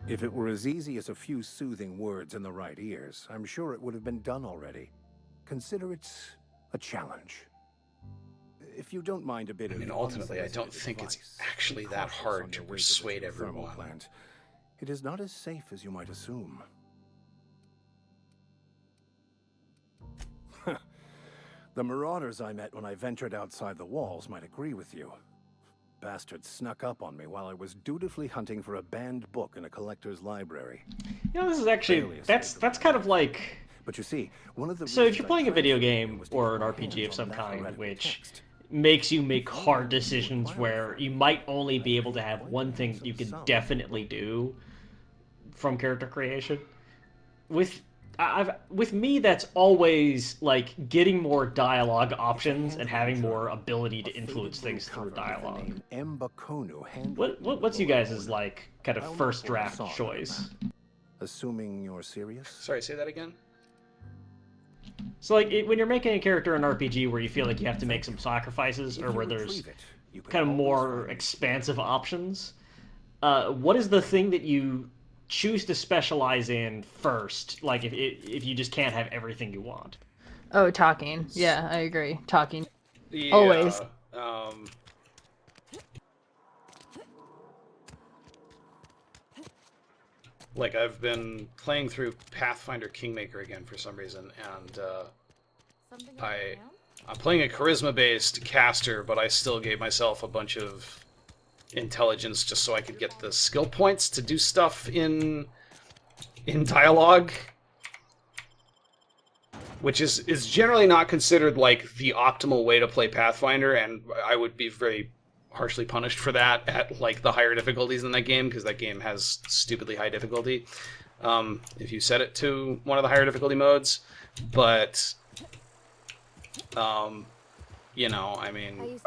If it were as easy as a few soothing words in the right ears, I'm sure it would have been done already. Consider it a challenge. If you don't mind a bit I mean, of ultimately, I don't unsolicited think it's advice, actually be that cautious on hard to your way the persuade geothermal everyone. plant. It is not as safe as you might assume. The marauders I met when I ventured outside the walls might agree with you. Bastards snuck up on me while I was dutifully hunting for a banned book in a collector's library. You know, this is actually that's kind of like. But you see, one of the So if reasons you're I playing a video transferred here game was to or get an my RPG of hands some on that kind, heretical which text. makes you make hard decisions where you might only be able to have one thing that you can definitely do from character creation. With me, that's always like getting more dialogue options and having more ability to influence things through dialogue. What's you guys' like kind of first draft choice? Assuming you're serious? Sorry, say that again? So like when you're making a character in an RPG where you feel like you have to make some sacrifices or where there's kind of more expansive options, what is the thing that you choose to specialize in first? Like if you just can't have everything you want. Oh, talking. Yeah, I agree. Talking. Yeah, Always. Like, I've been playing through Pathfinder Kingmaker again for some reason, and I'm playing a charisma-based caster, but I still gave myself a bunch of intelligence just so I could get the skill points to do stuff in dialogue, which is generally not considered like the optimal way to play Pathfinder, and I would be very harshly punished for that at like the higher difficulties in that game, because that game has stupidly high difficulty if you set it to one of the higher difficulty modes. But you know, I mean,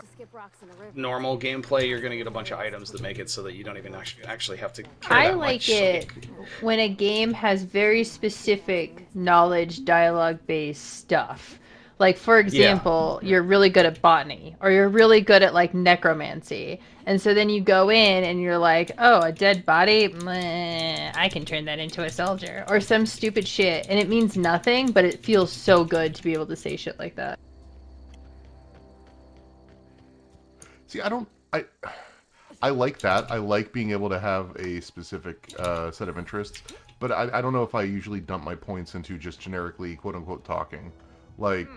normal gameplay, you're going to get a bunch of items that make it so that you don't even actually have to care I that like much. it when a game has very specific knowledge, dialogue-based stuff. Like, for example, you're really good at botany, or you're really good at, like, necromancy. And so then you go in and you're like, oh, a dead body? Meh, I can turn that into a soldier. Or some stupid shit. And it means nothing, but it feels so good to be able to say shit like that. See, I like that. I like being able to have a specific set of interests, but I don't know if I usually dump my points into just generically quote-unquote talking. Like,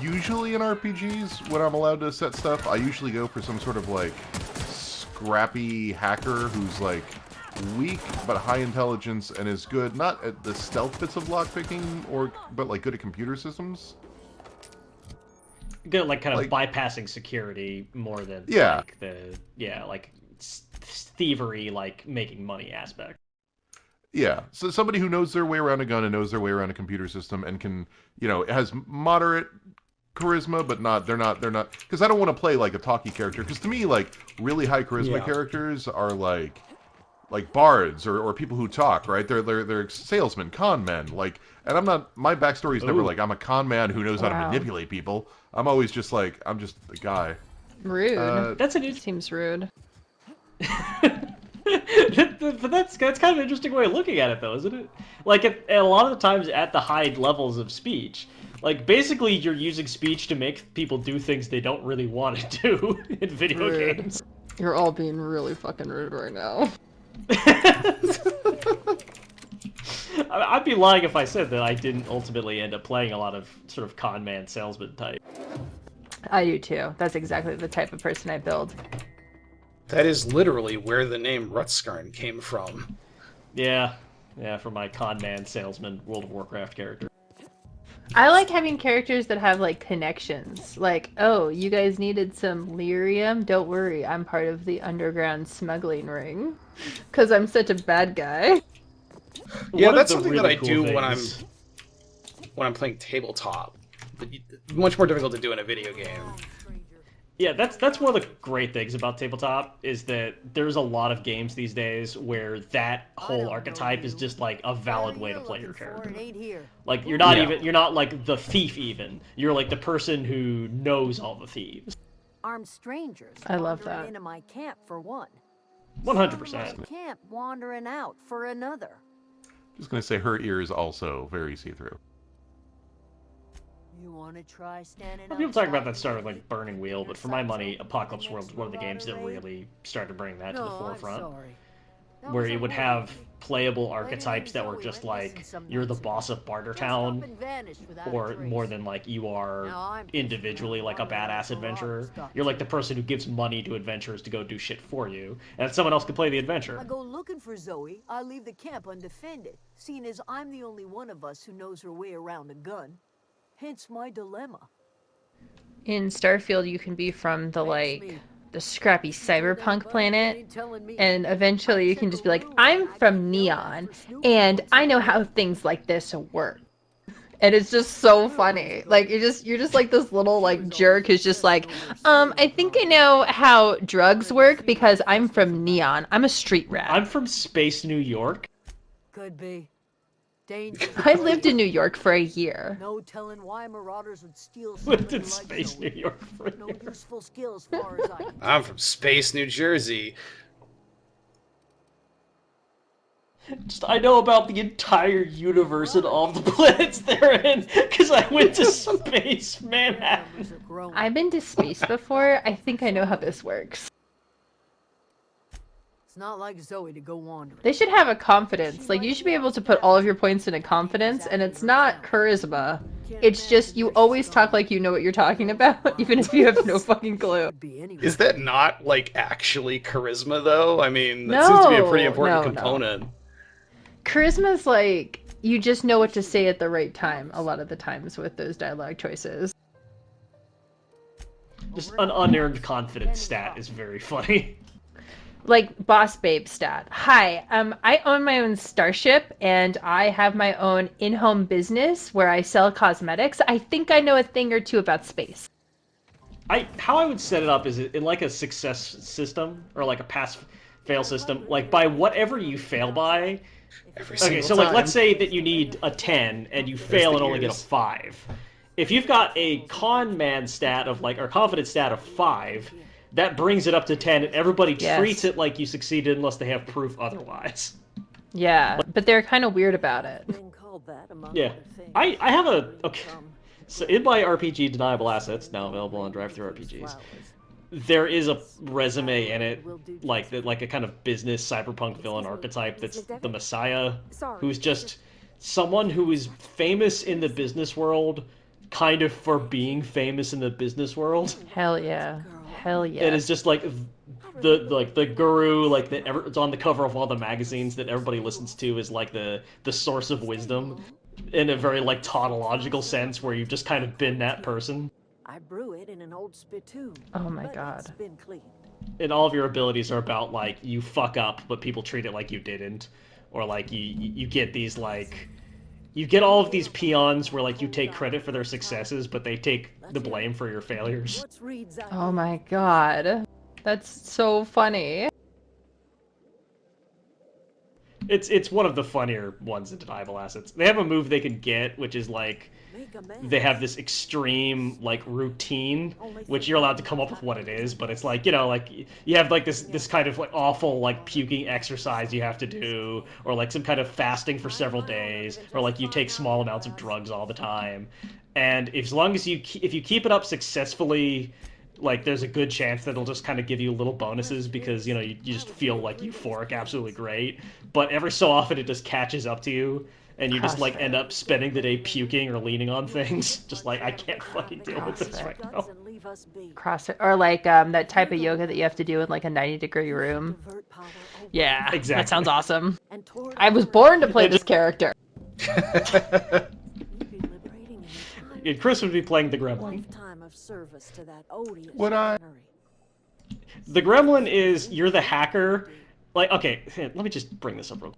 usually in RPGs, when I'm allowed to set stuff, I usually go for some sort of, like, scrappy hacker who's, like, weak but high intelligence and is good, not at the stealth bits of lockpicking, but, like, good at computer systems. Good, like kind of bypassing security more than like like thievery, like making money aspect. Yeah, so somebody who knows their way around a gun and knows their way around a computer system and can, you know, has moderate charisma, but they're not, because I don't want to play like a talky character, because to me, like, really high charisma characters are like bards or people who talk, right? They're salesmen, con men, like, and my backstory is never like I'm a con man who knows how to manipulate people. I'm always just like, I'm just a guy. Rude. Seems rude. But that's kind of an interesting way of looking at it, though, isn't it? Like, a lot of the times at the high levels of speech, like, basically you're using speech to make people do things they don't really want to do in video games. You're all being really fucking rude right now. I'd be lying if I said that I didn't ultimately end up playing a lot of sort of con man salesman type. I do too. That's exactly the type of person I build. That is literally where the name Rutskarn came from. Yeah, from my con man salesman World of Warcraft character. I like having characters that have, like, connections. Like, oh, you guys needed some lyrium? Don't worry, I'm part of the underground smuggling ring. Because I'm such a bad guy. Yeah, that's something that I do when I'm playing tabletop. Much more difficult to do in a video game. Yeah, that's one of the great things about tabletop, is that there's a lot of games these days where that whole archetype is just like a valid way to play your character. Like, you're not like the thief even. You're like the person who knows all the thieves. Armed strangers I love that. into my camp for one. 100%. Camp wandering out for another. Just gonna say her ear is also very see-through. You want to try standing People talk about that started like Burning Wheel, but for my money, Apocalypse World is one of the games that really started bringing that to the forefront. Where you would have playable archetypes that were just like, you're the boss of Bartertown, or more than like you are individually like a badass adventurer. You're like the person who gives money to adventurers to go do shit for you, and someone else can play the adventure. I go looking for Zoe, I leave the camp undefended, seeing as I'm the only one of us who knows her way around a gun. Hence my dilemma. In Starfield, you can be from the scrappy cyberpunk planet, and eventually you can just be like, I'm from Neon, and I know how things like this work. And it's just so funny. Like you're just like this little like jerk who's just like, I think I know how drugs work because I'm from Neon. I'm a street rat. I'm from Space New York. Could be. Danger. I lived in New York for a year. No telling why marauders would steal Lived in somebody Space Zoe. New York for a No year. useful skill as far as I can. I'm from Space, New Jersey. I know about the entire universe and all the planets they're in because I went to Space Manhattan. I've been to space before. I think I know how this works. It's not like Zoe to go wandering. They should have a confidence. Like, you should be able to put all of your points into confidence, and it's not charisma. It's just you always talk like you know what you're talking about, even if you have no fucking clue. Is that not, like, actually charisma, though? I mean, that seems to be a pretty important No. component. Charisma's like, you just know what to say at the right time, a lot of the times with those dialogue choices. Just an unearned confidence stat is very funny. Like Boss Babe stat. Hi, I own my own starship, and I have my own in-home business where I sell cosmetics. I think I know a thing or two about space. How I would set it up is in like a success system or like a pass-fail system. Like by whatever you fail by. Okay, so like let's say that you need a 10 and you fail and only get a 5. If you've got a con man stat of like or confidence stat of 5. That brings it up to 10, and everybody treats it like you succeeded unless they have proof otherwise. Yeah, but they're kind of weird about it. Yeah. I have a... Okay. So in my RPG Deniable Assets, now available on DriveThru RPGs, there is a resume in it, like a kind of business cyberpunk villain archetype that's the Messiah, who's just someone who is famous in the business world, kind of for being famous in the business world. Hell yeah. Hell yeah. It is just like the guru, like it's on the cover of all the magazines that everybody listens to is like the source of wisdom in a very like tautological sense where you've just kind of been that person. I brew it in an old spittoon. Oh my god. It's been cleaned. And all of your abilities are about like you fuck up but people treat it like you didn't, or like you get these like you get all of these peons where like you take credit for their successes but they take the blame for your failures. Oh my god. That's so funny. It's one of the funnier ones in Deniable Assets. They have a move they can get, which is like they have this extreme like routine, which you're allowed to come up with what it is, but it's like, you know, like you have like this kind of like awful like puking exercise you have to do, or like some kind of fasting for several days, or like you take small amounts of drugs all the time. And as long as if you keep it up successfully, like there's a good chance that it'll just kind of give you little bonuses because, you know, you just feel like euphoric, absolutely great. But every so often it just catches up to you and you just like end up spending the day puking or leaning on things. Just like, I can't fucking deal with this right now. CrossFit, or like that type of yoga that you have to do in like a 90-degree room. Yeah, exactly. That sounds awesome. I was born to play this character. Chris would be playing the Gremlin. Would I? The Gremlin is, you're the hacker. Like, okay, let me just bring this up real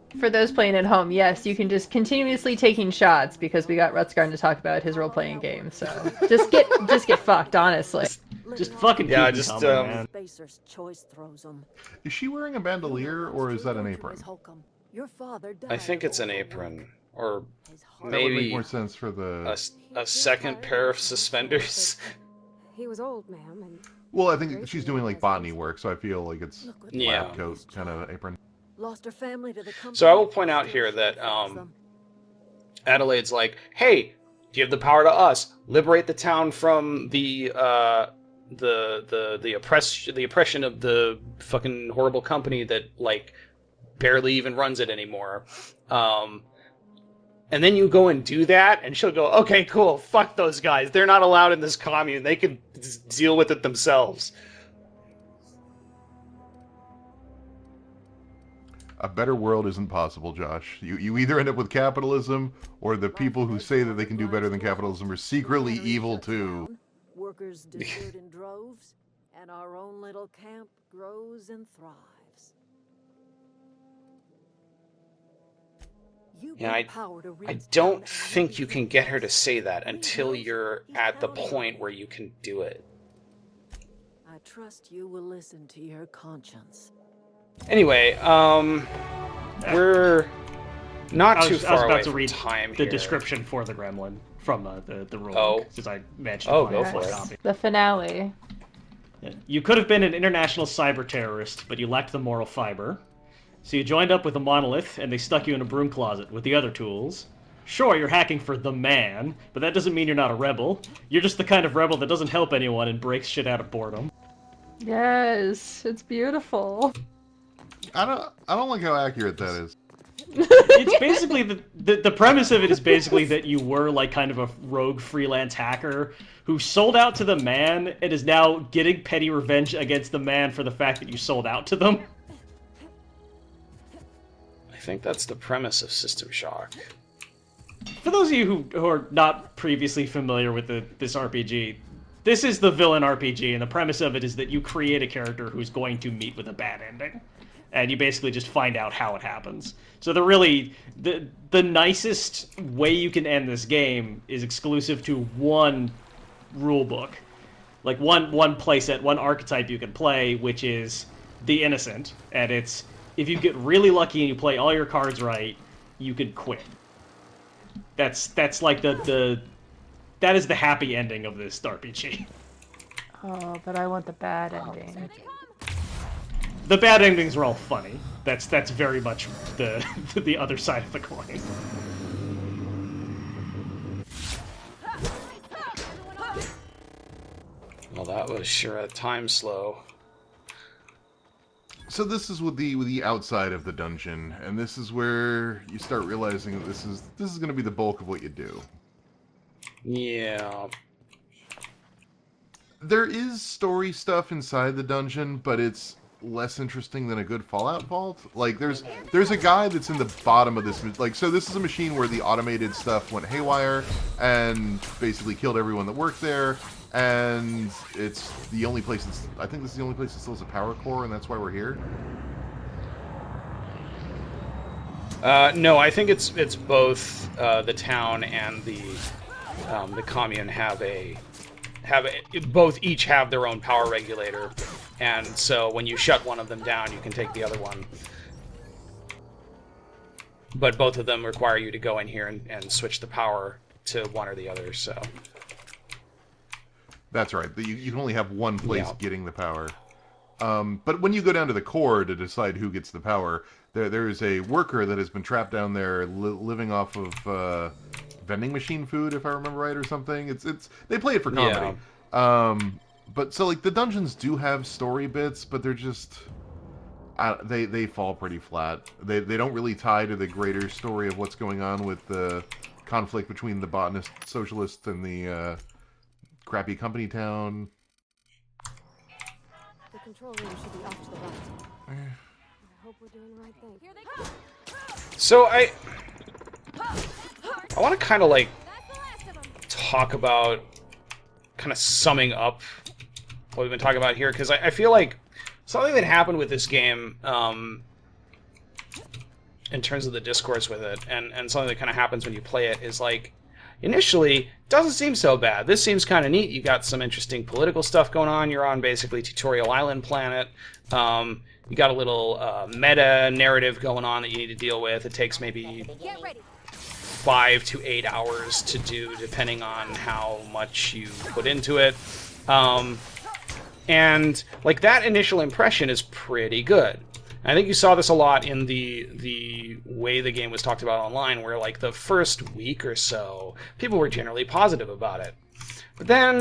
quick. For those playing at home, yes, you can just continuously taking shots because we got Rutsgarn to talk about his role-playing game. So just get fucked, honestly. Just fucking man. Is she wearing a bandolier or is that an apron? I think it's an apron, or That would maybe make more sense for the. a second pair of suspenders. He was old, ma'am, and Well, I think she's doing like botany work, so I feel like it's Yeah. lab coat kind of apron. Lost her family to the company. So I will point out here that Adelaide's like, hey, give the power to us. Liberate the town from the oppression of the fucking horrible company that like barely even runs it anymore. And then you go and do that, and she'll go, okay, cool, fuck those guys. They're not allowed in this commune. They can deal with it themselves. A better world isn't possible, Josh. You either end up with capitalism, or the people who say that they can do better than capitalism are secretly evil too. Workers desert in droves, and our own little camp grows and thrives. Yeah, I don't think you can get her to say that until you're at the point where you can do it. I trust you will listen to your conscience. Anyway, we're not too far away to from read time the here. description for the gremlin from the rule Oh. since I mentioned Oh, it. go for it. Copy. The finale. Yeah. You could have been an international cyber terrorist, but you lacked the moral fiber. So you joined up with a monolith, and they stuck you in a broom closet with the other tools. Sure, you're hacking for the man, but that doesn't mean you're not a rebel. You're just the kind of rebel that doesn't help anyone and breaks shit out of boredom. Yes, it's beautiful. I don't like how accurate that is. It's basically the premise of it is basically that you were like kind of a rogue freelance hacker who sold out to the man and is now getting petty revenge against the man for the fact that you sold out to them. I think that's the premise of System Shock. For those of you who are not previously familiar with this RPG, this is the villain RPG, and the premise of it is that you create a character who's going to meet with a bad ending. And you basically just find out how it happens. So the nicest way you can end this game is exclusive to one rule book. Like one playset, one archetype you can play, which is the innocent. And it's, if you get really lucky and you play all your cards right, you can quit. That's like that is the happy ending of this RPG. Oh, but I want the bad ending. The bad endings are all funny. That's very much the other side of the coin. Well, that was sure a time slow. So this is with the outside of the dungeon, and this is where you start realizing that this is going to be the bulk of what you do. Yeah. There is story stuff inside the dungeon, but it's less interesting than a good Fallout vault. Like there's a guy that's in the bottom of this, like, so this is a machine where the automated stuff went haywire and basically killed everyone that worked there, and it's the only place that's, I think this is the only place that still has a power core, and that's why we're here. No, I think it's both the town and the commune both each have their own power regulator, and so when you shut one of them down, you can take the other one. But both of them require you to go in here and switch the power to one or the other, so... That's right. You can only have one place getting the power. But when you go down to the core to decide who gets the power, there is a worker that has been trapped down there living off of vending machine food, if I remember right, or something. It's they play it for comedy. Yeah. But so like the dungeons do have story bits, but they're just they fall pretty flat. They don't really tie to the greater story of what's going on with the conflict between the botanist socialists and the crappy company town. The control room should be off to the right. I hope we're doing the right thing. Here they come. So I want to kind of like talk about kind of summing up what we've been talking about here, because I feel like something that happened with this game in terms of the discourse with it, and something that kind of happens when you play it, is like, initially, doesn't seem so bad. This seems kind of neat. You got some interesting political stuff going on. You're on basically Tutorial Island planet. You got a little meta narrative going on that you need to deal with. It takes maybe 5 to 8 hours to do, depending on how much you put into it. And like that initial impression is pretty good. I think you saw this a lot in the way the game was talked about online, where like the first week or so, people were generally positive about it. But then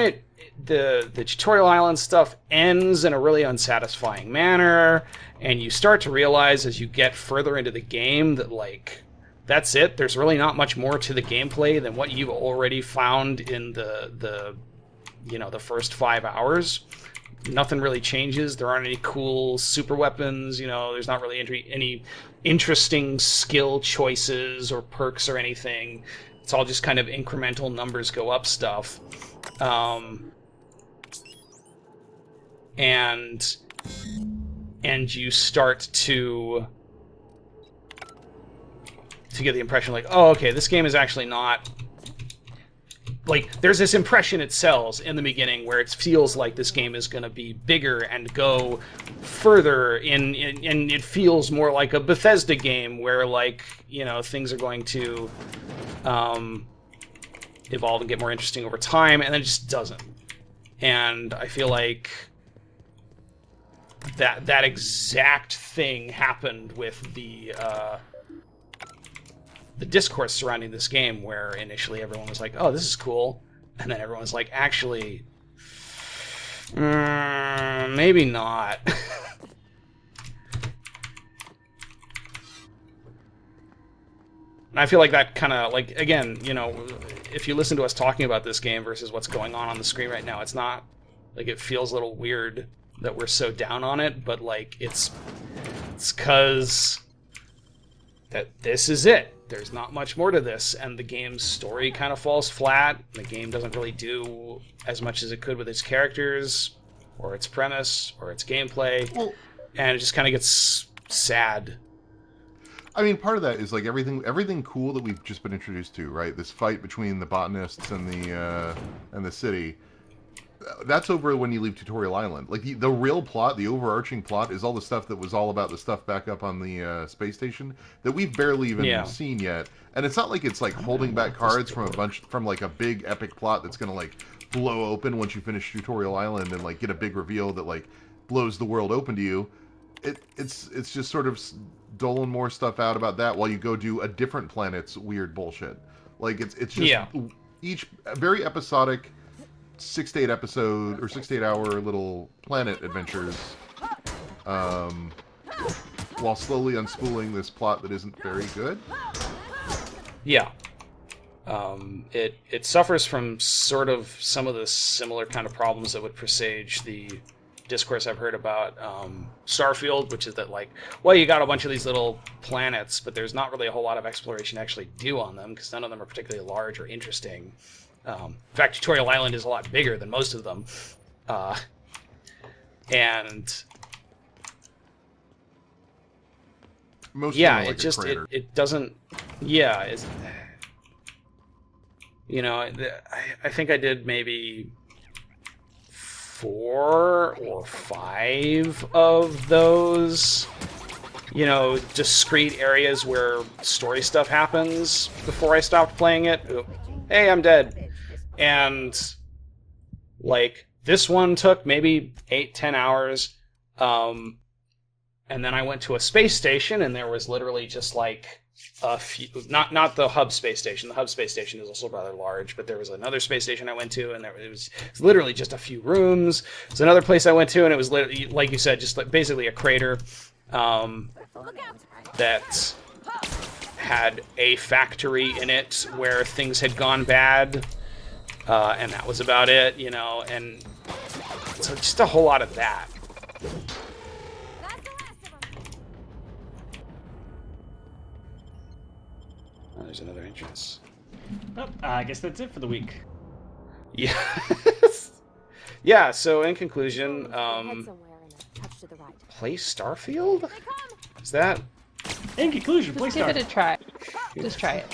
the tutorial island stuff ends in a really unsatisfying manner, and you start to realize as you get further into the game that like that's it. There's really not much more to the gameplay than what you've already found in the first 5 hours. Nothing really changes. There aren't any cool super weapons. There's not really any interesting skill choices or perks or anything. It's all just kind of incremental numbers go up stuff. And you start to get the impression like, oh, okay, this game is actually not... Like, there's this impression it sells in the beginning where it feels like this game is going to be bigger and go further and it feels more like a Bethesda game where, like, things are going to evolve and get more interesting over time, and then it just doesn't. And I feel like that exact thing happened with the discourse surrounding this game, where initially everyone was like, oh, this is cool, and then everyone was like, actually, maybe not. And I feel like that kind of, like, again, if you listen to us talking about this game versus what's going on the screen right now, it's not, like, it feels a little weird that we're so down on it, but, like, it's because that this is it. There's not much more to this, and the game's story kind of falls flat. The game doesn't really do as much as it could with its characters, or its premise, or its gameplay, and it just kind of gets sad. I mean, part of that is like everything cool that we've just been introduced to, right? This fight between the botanists and the city. That's over when you leave Tutorial Island. Like the real plot, the overarching plot, is all the stuff that was all about the stuff back up on the space station that we've barely even seen yet. And it's not like it's like holding back cards from like a big epic plot that's gonna like blow open once you finish Tutorial Island and like get a big reveal that like blows the world open to you. It's just sort of doling more stuff out about that while you go do a different planet's weird bullshit. Like it's just each very episodic 6 to 8 episode or 6 to 8 hour little planet adventures, while slowly unspooling this plot that isn't very good. Yeah. It suffers from sort of some of the similar kind of problems that would presage the discourse I've heard about Starfield, which is that, like, well, you got a bunch of these little planets, but there's not really a whole lot of exploration to actually do on them, because none of them are particularly large or interesting. In fact, Tutorial Island is a lot bigger than most of them. And most yeah, of them are like it just a it doesn't. Yeah, it's, I think I did maybe 4 or 5 of those, discrete areas where story stuff happens before I stopped playing it. Hey, I'm dead. And, like, this one took maybe 8-10 hours. And then I went to a space station, and there was literally just, like, a few... Not the hub space station. The hub space station is also rather large, but there was another space station I went to, and it was literally just a few rooms. There's another place I went to, and it was, like you said, just like basically a crater that had a factory in it where things had gone bad, and that was about it, and so just a whole lot of that. Oh, there's another entrance. Oh, I guess that's it for the week. Yeah. Yeah, so in conclusion, play Starfield? Is that... In conclusion, play Just give it Starfield. a try. Just try it.